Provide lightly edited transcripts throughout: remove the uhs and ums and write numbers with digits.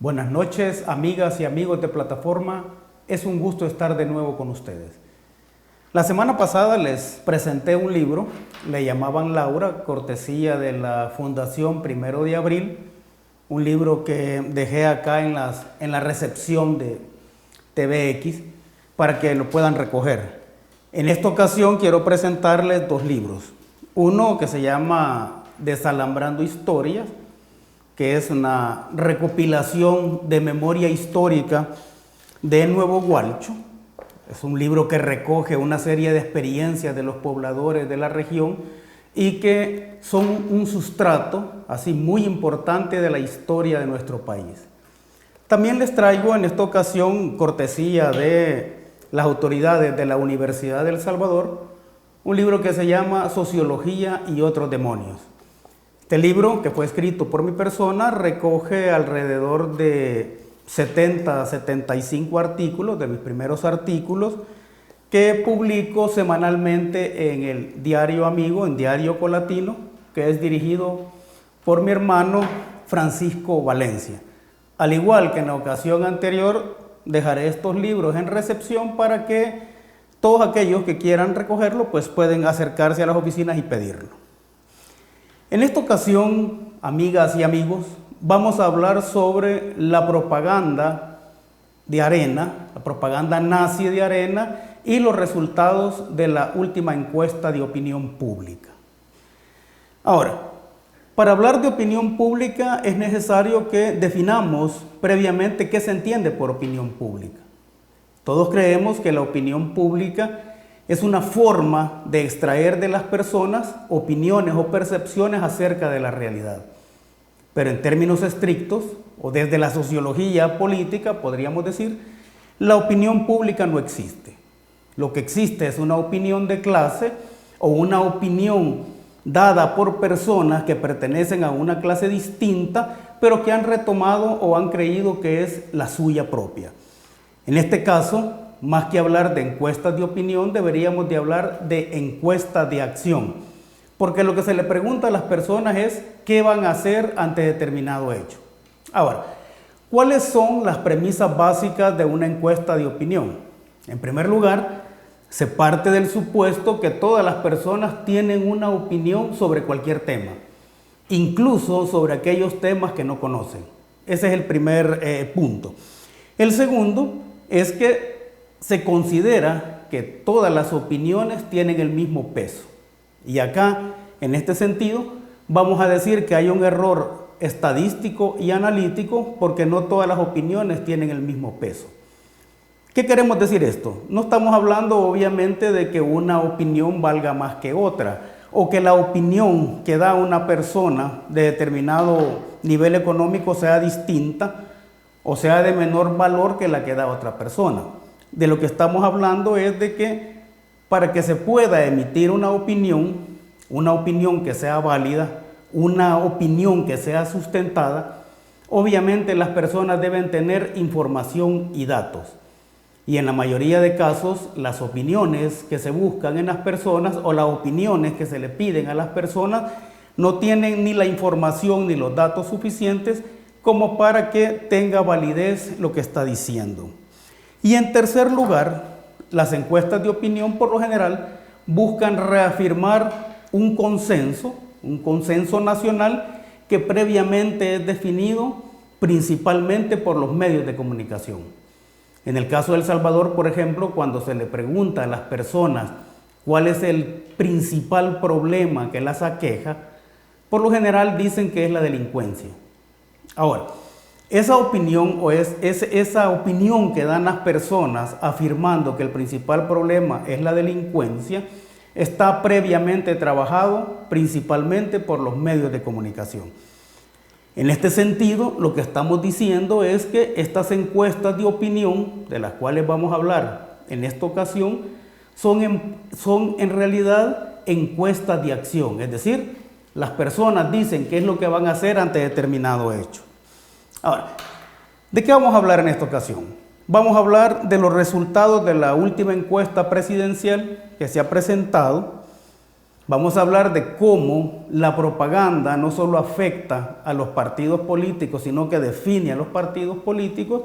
Buenas noches, amigas y amigos de plataforma. Es un gusto estar de nuevo con ustedes. La semana pasada les presenté un libro, le llamaban Laura, cortesía de la Fundación Primero de Abril, un libro que dejé acá en la recepción de TVX para que lo puedan recoger. En esta ocasión quiero presentarles dos libros. Uno que se llama Desalambrando Historias, que es una recopilación de memoria histórica de Nuevo Gualcho. Es un libro que recoge una serie de experiencias de los pobladores de la región y que son un sustrato así muy importante de la historia de nuestro país. También les traigo en esta ocasión, cortesía de las autoridades de la Universidad de El Salvador, un libro que se llama Sociología y otros demonios. Este libro, que fue escrito por mi persona, recoge alrededor de 70 a 75 artículos, de mis primeros artículos, que publico semanalmente en el Diario Amigo, en Diario Colatino, que es dirigido por mi hermano Francisco Valencia. Al igual que en la ocasión anterior, dejaré estos libros en recepción para que todos aquellos que quieran recogerlo, pues pueden acercarse a las oficinas y pedirlo. En esta ocasión, amigas y amigos, vamos a hablar sobre la propaganda de Arena, la propaganda nazi de Arena y los resultados de la última encuesta de opinión pública. Ahora, para hablar de opinión pública es necesario que definamos previamente qué se entiende por opinión pública. Todos creemos que la opinión pública es una forma de extraer de las personas opiniones o percepciones acerca de la realidad. Pero en términos estrictos, o desde la sociología política, podríamos decir, la opinión pública no existe. Lo que existe es una opinión de clase o una opinión dada por personas que pertenecen a una clase distinta, pero que han retomado o han creído que es la suya propia. En este caso, más que hablar de encuestas de opinión, deberíamos de hablar de encuestas de acción. Porque lo que se le pregunta a las personas es qué van a hacer ante determinado hecho. Ahora, ¿cuáles son las premisas básicas de una encuesta de opinión? En primer lugar, se parte del supuesto que todas las personas tienen una opinión sobre cualquier tema, incluso sobre aquellos temas que no conocen. Ese es el primer punto. El segundo es que se considera que todas las opiniones tienen el mismo peso. Y acá, en este sentido, vamos a decir que hay un error estadístico y analítico porque no todas las opiniones tienen el mismo peso. ¿Qué queremos decir esto? No estamos hablando obviamente de que una opinión valga más que otra o que la opinión que da una persona de determinado nivel económico sea distinta o sea de menor valor que la que da otra persona. De lo que estamos hablando es de que para que se pueda emitir una opinión que sea válida, una opinión que sea sustentada, obviamente las personas deben tener información y datos. Y en la mayoría de casos, las opiniones que se buscan en las personas o las opiniones que se le piden a las personas no tienen ni la información ni los datos suficientes como para que tenga validez lo que está diciendo. Y en tercer lugar, las encuestas de opinión por lo general buscan reafirmar un consenso nacional que previamente es definido principalmente por los medios de comunicación. En el caso de El Salvador, por ejemplo, cuando se le pregunta a las personas cuál es el principal problema que las aqueja, por lo general dicen que es la delincuencia. Ahora, esa opinión esa opinión que dan las personas afirmando que el principal problema es la delincuencia está previamente trabajado principalmente por los medios de comunicación. En este sentido, lo que estamos diciendo es que estas encuestas de opinión, de las cuales vamos a hablar en esta ocasión, son en realidad encuestas de acción, es decir, las personas dicen qué es lo que van a hacer ante determinado hecho. Ahora, ¿de qué vamos a hablar en esta ocasión? Vamos a hablar de los resultados de la última encuesta presidencial que se ha presentado Vamos a hablar de cómo la propaganda no solo afecta a los partidos políticos, sino que define a los partidos políticos.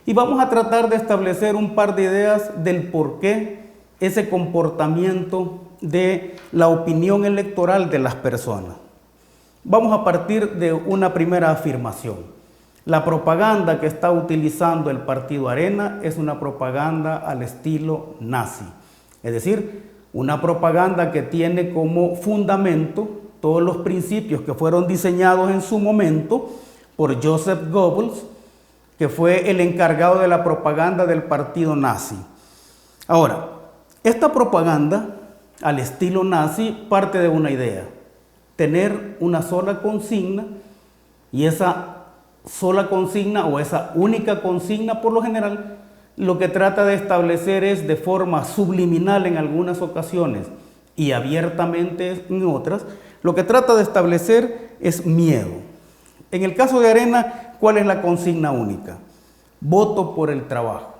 Y vamos a tratar de establecer un par de ideas del por qué ese comportamiento de la opinión electoral de las personas. Vamos a partir de una primera afirmación. La propaganda que está utilizando el Partido Arena es una propaganda al estilo nazi. Es decir, una propaganda que tiene como fundamento todos los principios que fueron diseñados en su momento por Joseph Goebbels, que fue el encargado de la propaganda del partido nazi. Ahora, esta propaganda al estilo nazi parte de una idea: tener una sola consigna, y esa sola consigna o esa única consigna por lo general lo que trata de establecer es, de forma subliminal en algunas ocasiones y abiertamente en otras, lo que trata de establecer es miedo. En el caso de Arena, ¿cuál es la consigna única? Voto por el trabajo.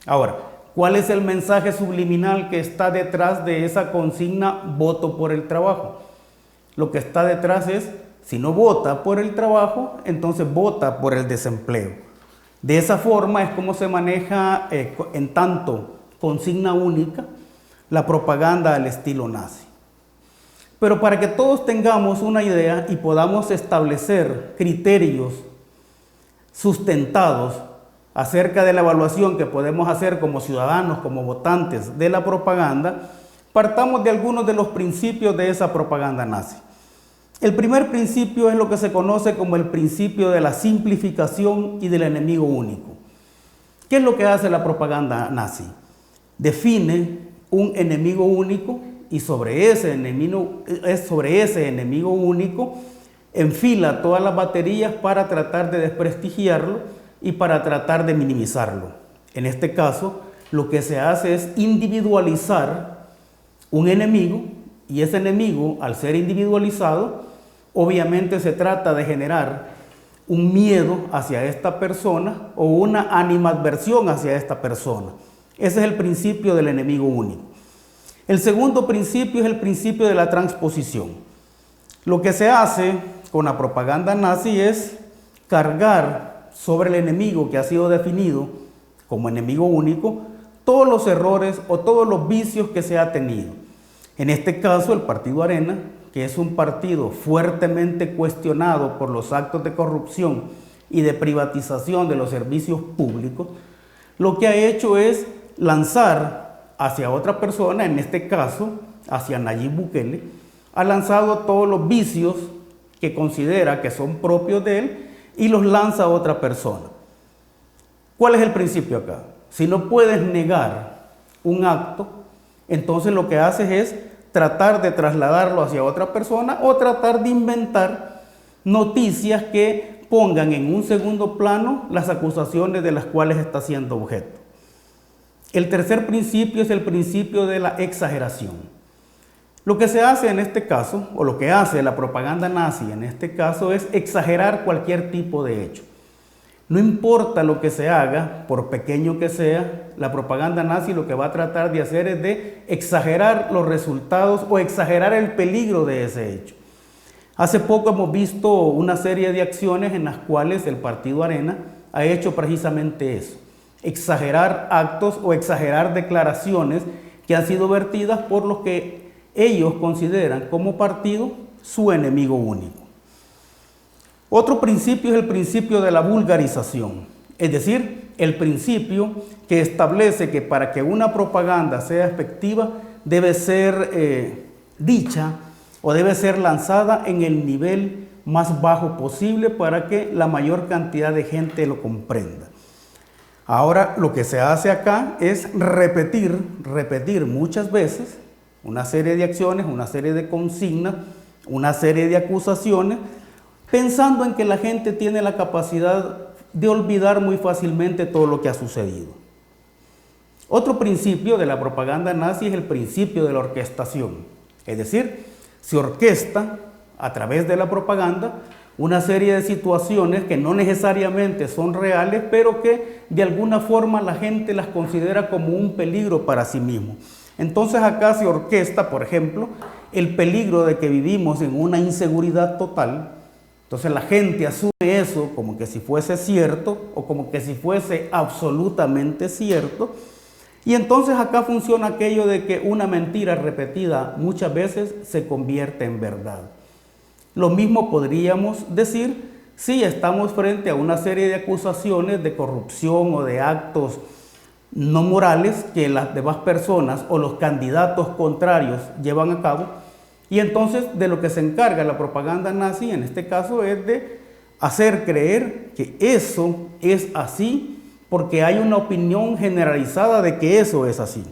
Ahora, ¿cuál es el mensaje subliminal que está detrás de esa consigna voto por el trabajo? Lo que está detrás es, si no vota por el trabajo, entonces vota por el desempleo. De esa forma es como se maneja en tanto consigna única la propaganda al estilo nazi. Pero para que todos tengamos una idea y podamos establecer criterios sustentados acerca de la evaluación que podemos hacer como ciudadanos, como votantes de la propaganda, partamos de algunos de los principios de esa propaganda nazi. El primer principio es lo que se conoce como el principio de la simplificación y del enemigo único. ¿Qué es lo que hace la propaganda nazi? Define un enemigo único y sobre ese enemigo único enfila todas las baterías para tratar de desprestigiarlo y para tratar de minimizarlo. En este caso, lo que se hace es individualizar un enemigo, y ese enemigo, al ser individualizado, obviamente se trata de generar un miedo hacia esta persona o una animadversión hacia esta persona. Ese es el principio del enemigo único. El segundo principio es el principio de la transposición. Lo que se hace con la propaganda nazi es cargar sobre el enemigo que ha sido definido como enemigo único todos los errores o todos los vicios que se ha tenido. En este caso, el Partido Arena, que es un partido fuertemente cuestionado por los actos de corrupción y de privatización de los servicios públicos, lo que ha hecho es lanzar hacia otra persona, en este caso hacia Nayib Bukele, ha lanzado todos los vicios que considera que son propios de él y los lanza a otra persona. ¿Cuál es el principio acá? Si no puedes negar un acto, entonces lo que haces es tratar de trasladarlo hacia otra persona o tratar de inventar noticias que pongan en un segundo plano las acusaciones de las cuales está siendo objeto. El tercer principio es el principio de la exageración. Lo que se hace en este caso, o lo que hace la propaganda nazi en este caso, es exagerar cualquier tipo de hecho. No importa lo que se haga, por pequeño que sea, la propaganda nazi lo que va a tratar de hacer es de exagerar los resultados o exagerar el peligro de ese hecho. Hace poco hemos visto una serie de acciones en las cuales el Partido Arena ha hecho precisamente eso: exagerar actos o exagerar declaraciones que han sido vertidas por los que ellos consideran como partido su enemigo único. Otro principio es el principio de la vulgarización, es decir, el principio que establece que para que una propaganda sea efectiva debe ser dicha o debe ser lanzada en el nivel más bajo posible para que la mayor cantidad de gente lo comprenda. Ahora lo que se hace acá es repetir muchas veces una serie de acciones, una serie de consignas, una serie de acusaciones, pensando en que la gente tiene la capacidad de olvidar muy fácilmente todo lo que ha sucedido. Otro principio de la propaganda nazi es el principio de la orquestación, es decir, se orquesta a través de la propaganda una serie de situaciones que no necesariamente son reales, pero que de alguna forma la gente las considera como un peligro para sí mismo. Entonces acá se orquesta, por ejemplo, el peligro de que vivimos en una inseguridad total. Entonces la gente asume eso como que si fuese cierto o como que si fuese absolutamente cierto. Y entonces acá funciona aquello de que una mentira repetida muchas veces se convierte en verdad. Lo mismo podríamos decir si estamos frente a una serie de acusaciones de corrupción o de actos no morales que las demás personas o los candidatos contrarios llevan a cabo. Y entonces de lo que se encarga la propaganda nazi en este caso es de hacer creer que eso es así porque hay una opinión generalizada de que eso es así.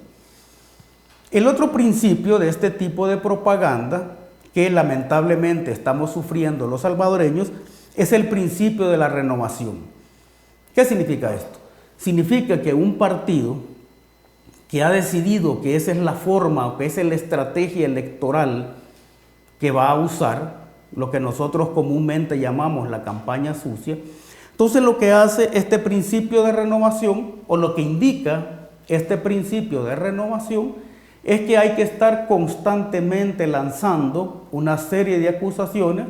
El otro principio de este tipo de propaganda que lamentablemente estamos sufriendo los salvadoreños es el principio de la renovación. ¿Qué significa esto? Significa que un partido que ha decidido que esa es la forma o que esa es la estrategia electoral que va a usar, lo que nosotros comúnmente llamamos la campaña sucia, entonces lo que hace este principio de renovación, o lo que indica este principio de renovación, es que hay que estar constantemente lanzando una serie de acusaciones,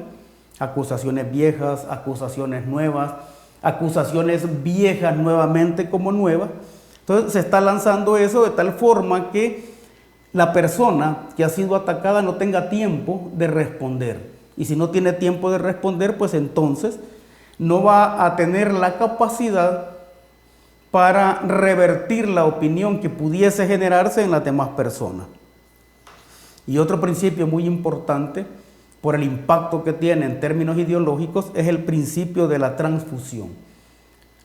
acusaciones viejas, acusaciones nuevas, acusaciones viejas nuevamente como nuevas. Entonces se está lanzando eso de tal forma que la persona que ha sido atacada no tenga tiempo de responder. Y si no tiene tiempo de responder, pues entonces no va a tener la capacidad para revertir la opinión que pudiese generarse en las demás personas. Y otro principio muy importante, por el impacto que tiene en términos ideológicos, es el principio de la transfusión.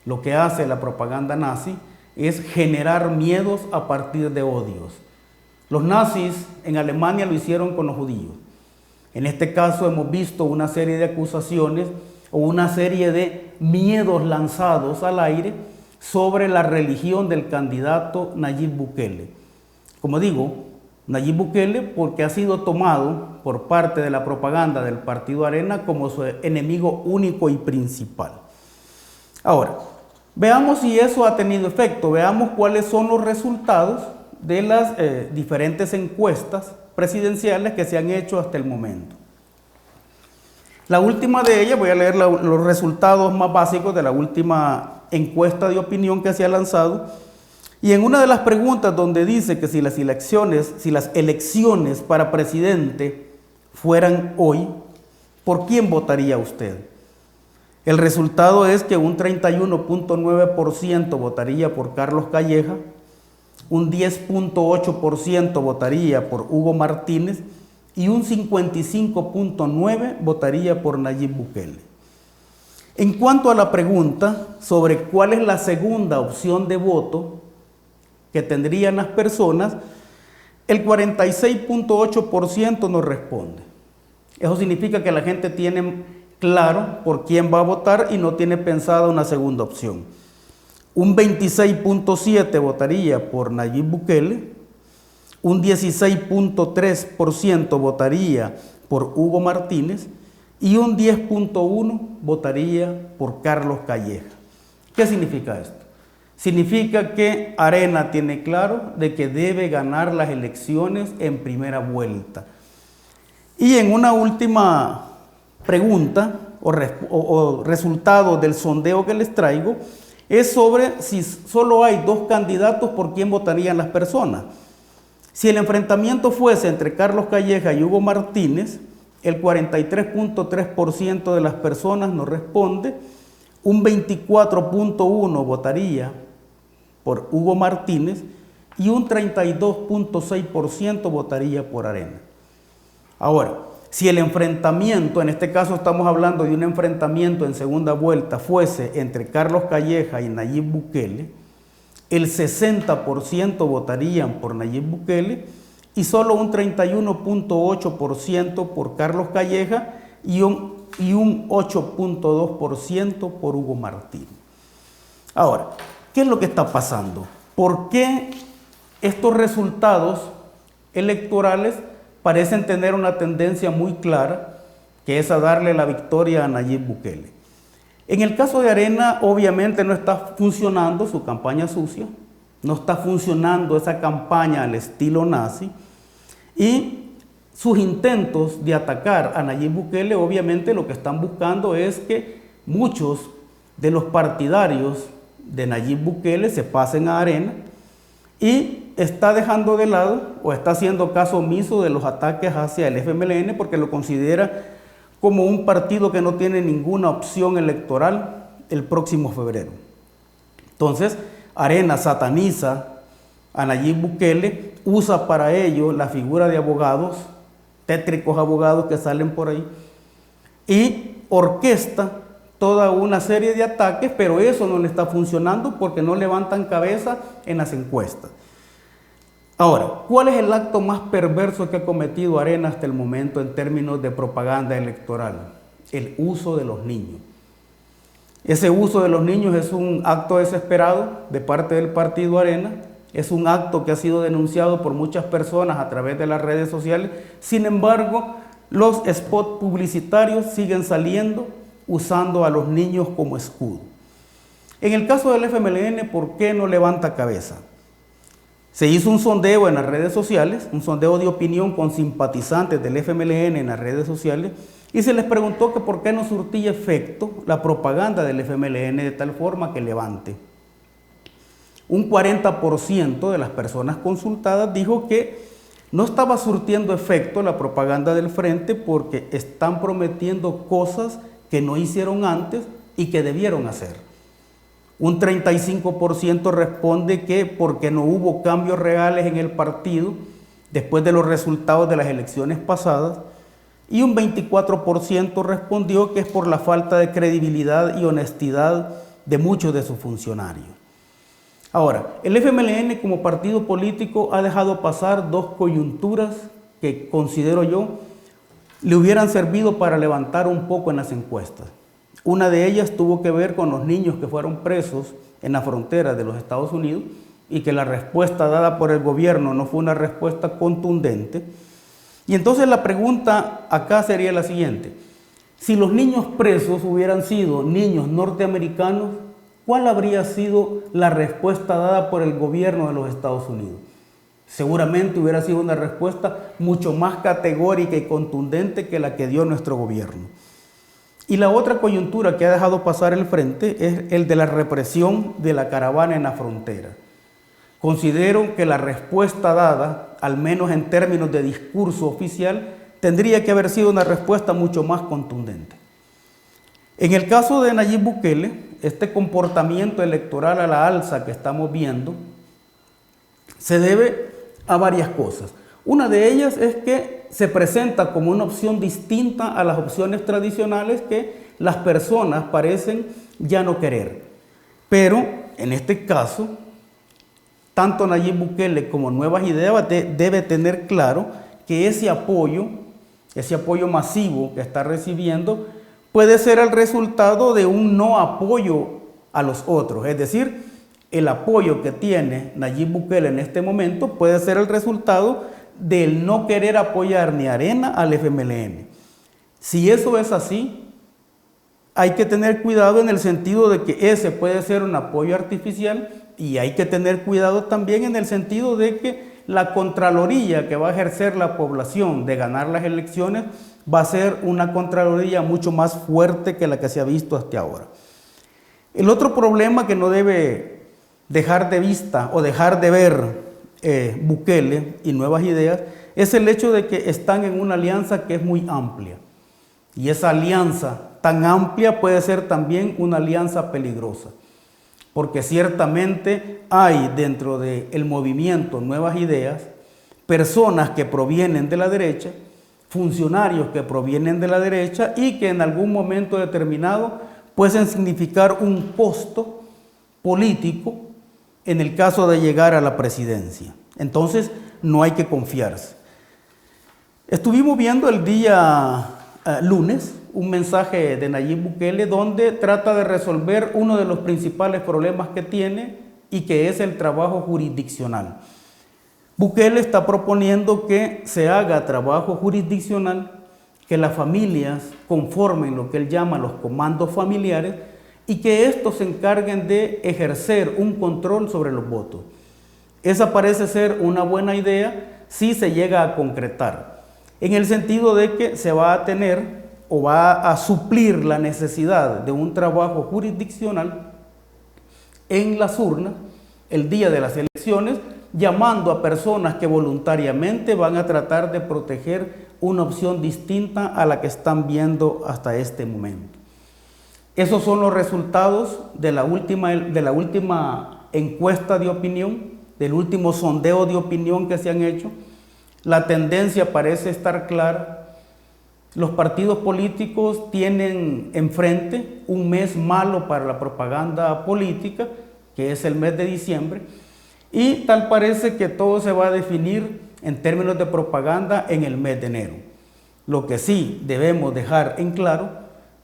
Lo que hace la propaganda nazi es generar miedos a partir de odios. Los nazis en Alemania lo hicieron con los judíos. En este caso hemos visto una serie de acusaciones o una serie de miedos lanzados al aire sobre la religión del candidato Nayib Bukele. Como digo, Nayib Bukele porque ha sido tomado por parte de la propaganda del Partido Arena como su enemigo único y principal. Ahora, veamos si eso ha tenido efecto, veamos cuáles son los resultados de las diferentes encuestas presidenciales que se han hecho hasta el momento. La última de ellas, voy a leer los resultados más básicos de la última encuesta de opinión que se ha lanzado. Y en una de las preguntas donde dice que si las elecciones para presidente fueran hoy, ¿por quién votaría usted? El resultado es que un 31.9% votaría por Carlos Calleja, un 10.8% votaría por Hugo Martínez y un 55.9% votaría por Nayib Bukele. En cuanto a la pregunta sobre cuál es la segunda opción de voto que tendrían las personas, el 46.8% nos responde. Eso significa que la gente tiene claro por quién va a votar y no tiene pensada una segunda opción. Un 26.7% votaría por Nayib Bukele, un 16.3% votaría por Hugo Martínez y un 10.1% votaría por Carlos Calleja. ¿Qué significa esto? Significa que Arena tiene claro de que debe ganar las elecciones en primera vuelta. Y en una última pregunta o resultado del sondeo que les traigo, es sobre si solo hay dos candidatos, ¿por quién votarían las personas? Si el enfrentamiento fuese entre Carlos Calleja y Hugo Martínez, el 43.3% de las personas nos responde, un 24.1% votaría por Hugo Martínez y un 32.6% votaría por Arena. Ahora, si el enfrentamiento, en este caso estamos hablando de un enfrentamiento en segunda vuelta, fuese entre Carlos Calleja y Nayib Bukele, el 60% votarían por Nayib Bukele y solo un 31.8% por Carlos Calleja y un 8.2% por Hugo Martínez. Ahora, ¿qué es lo que está pasando? ¿Por qué estos resultados electorales parecen tener una tendencia muy clara, que es a darle la victoria a Nayib Bukele? En el caso de Arena, obviamente no está funcionando su campaña sucia, no está funcionando esa campaña al estilo nazi, y sus intentos de atacar a Nayib Bukele, obviamente lo que están buscando es que muchos de los partidarios de Nayib Bukele se pasen a Arena, y está dejando de lado o está haciendo caso omiso de los ataques hacia el FMLN porque lo considera como un partido que no tiene ninguna opción electoral el próximo febrero. Entonces, Arena sataniza a Nayib Bukele, usa para ello la figura de abogados, tétricos abogados que salen por ahí, y orquesta toda una serie de ataques, pero eso no le está funcionando porque no levantan cabeza en las encuestas. Ahora, ¿cuál es el acto más perverso que ha cometido Arena hasta el momento en términos de propaganda electoral? El uso de los niños. Ese uso de los niños es un acto desesperado de parte del partido Arena, es un acto que ha sido denunciado por muchas personas a través de las redes sociales. Sin embargo, los spots publicitarios siguen saliendo usando a los niños como escudo. En el caso del FMLN, ¿por qué no levanta cabeza? Se hizo un sondeo en las redes sociales, un sondeo de opinión con simpatizantes del FMLN en las redes sociales, y se les preguntó que por qué no surtía efecto la propaganda del FMLN de tal forma que levante. Un 40% de las personas consultadas dijo que no estaba surtiendo efecto la propaganda del frente porque están prometiendo cosas que no hicieron antes y que debieron hacer. Un 35% responde que porque no hubo cambios reales en el partido después de los resultados de las elecciones pasadas, y un 24% respondió que es por la falta de credibilidad y honestidad de muchos de sus funcionarios. Ahora, el FMLN como partido político ha dejado pasar dos coyunturas que considero yo le hubieran servido para levantar un poco en las encuestas. Una de ellas tuvo que ver con los niños que fueron presos en la frontera de los Estados Unidos y que la respuesta dada por el gobierno no fue una respuesta contundente. Y entonces la pregunta acá sería la siguiente: si los niños presos hubieran sido niños norteamericanos, ¿cuál habría sido la respuesta dada por el gobierno de los Estados Unidos? Seguramente hubiera sido una respuesta mucho más categórica y contundente que la que dio nuestro gobierno. Y la otra coyuntura que ha dejado pasar el frente es el de la represión de la caravana en la frontera. Considero que la respuesta dada, al menos en términos de discurso oficial, tendría que haber sido una respuesta mucho más contundente. En el caso de Nayib Bukele, este comportamiento electoral a la alza que estamos viendo se debe a varias cosas. Una de ellas es que se presenta como una opción distinta a las opciones tradicionales que las personas parecen ya no querer. Pero en este caso, tanto Nayib Bukele como Nuevas Ideas debe tener claro que ese apoyo masivo que está recibiendo puede ser el resultado de un no apoyo a los otros. Es decir, el apoyo que tiene Nayib Bukele en este momento puede ser el resultado del no querer apoyar ni a Arena al FMLN. Si eso es así, hay que tener cuidado en el sentido de que ese puede ser un apoyo artificial, y hay que tener cuidado también en el sentido de que la contraloría que va a ejercer la población de ganar las elecciones va a ser una contraloría mucho más fuerte que la que se ha visto hasta ahora. El otro problema que no debe dejar de vista o dejar de ver Bukele y Nuevas Ideas es el hecho de que están en una alianza que es muy amplia. Y esa alianza tan amplia puede ser también una alianza peligrosa, porque ciertamente hay dentro del movimiento Nuevas Ideas personas que provienen de la derecha, funcionarios que provienen de la derecha y que en algún momento determinado pueden significar un costo político en el caso de llegar a la presidencia. Entonces no hay que confiarse. Estuvimos viendo el día lunes un mensaje de Nayib Bukele donde trata de resolver uno de los principales problemas que tiene y que es el trabajo jurisdiccional. Bukele está proponiendo que se haga trabajo jurisdiccional, que las familias conformen lo que él llama los comandos familiares y que estos se encarguen de ejercer un control sobre los votos. Esa parece ser una buena idea si se llega a concretar. en el sentido de que se va a tener o va a suplir la necesidad de un trabajo jurisdiccional en las urnas el día de las elecciones, llamando a personas que voluntariamente van a tratar de proteger una opción distinta a la que están viendo hasta este momento. Esos son los resultados de la última encuesta de opinión, del último sondeo de opinión que se han hecho. La tendencia parece estar clara. Los partidos políticos tienen enfrente un mes malo para la propaganda política, que es el mes de diciembre, y tal parece que todo se va a definir en términos de propaganda en el mes de enero. Lo que sí debemos dejar en claro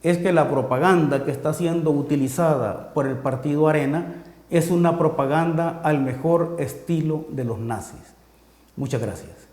es que la propaganda que está siendo utilizada por el partido Arena es una propaganda al mejor estilo de los nazis. Muchas gracias.